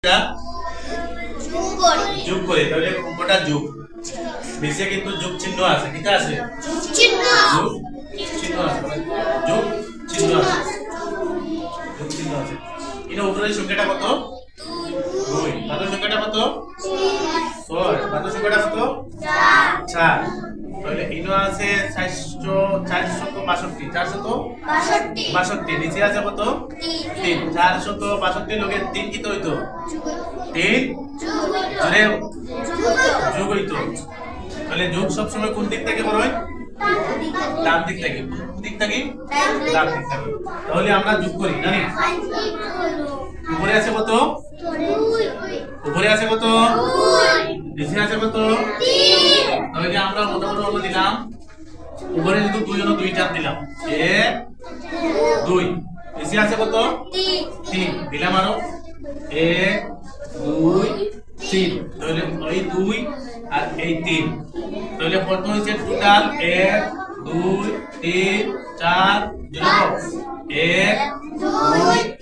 এটা যোগ করি তাহলে অঙ্কটা যোগ নিচে কিন্তু যোগ চিহ্ন আছে ঠিক আছে যোগ চিহ্ন আছে যোগ চিহ্ন আছে যোগ চিহ্ন আছে এর উপরের সংখ্যাটা কত 2 তাহলে সংখ্যাটা কত 6 তাহলে সংখ্যাটা কত 4 তাহলে ইনো আছে 462 নিচে আছে কত 3 462 লগে 3 কি তো হইতো 3 জুড়ে যোগ হইতো তাহলে যোগ সব সময় কোন দিক থেকে বড় হয় ডান দিক থেকে কোন দিক থেকে ডান দিক থেকে তাহলে আমরা যোগ করি জানি উপরে আছে কত 2 উপরে আছে কত 2 নিচে আছে কত 3 তাহলে আমরা মোটামুটি অঙ্ক দিলাম উপরে যদি 2 জন 2 টান দিলাম 1 2 নিচে আছে কত 3 দিলাম আরো 1 2 3 তাহলে এই 2 আর এই 3 তাহলে কত হইছে টোটাল 1 2 3 4 0 1 2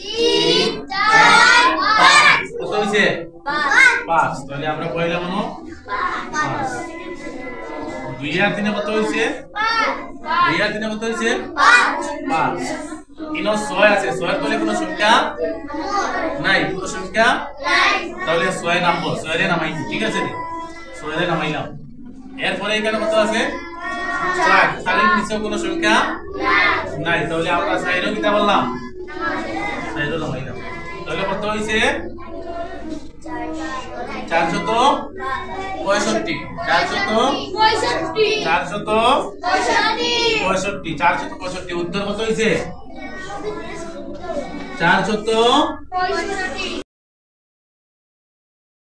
3 4 5 কত হইছে 5 তাহলে আমরা কইলাম না 5 2 আর 3 কত হইছে 2 আর 3 কত হইছে 5 ইনো 6 আছে 6 এর তলে কোনো সংখ্যা নাই কোনো সংখ্যা নাই তাহলে 6 নামবো 6 এর নামাই ঠিক আছে 6 এর নামাইলাম এরপরে এখানে কত আছে 4 তাহলে নিচে কোনো সংখ্যা নাই তাহলে আমরা 6 এর কিটা বললাম 6 এর নামাইলাম তাহলে কত হইছে 465 উত্তর কত হইছে 465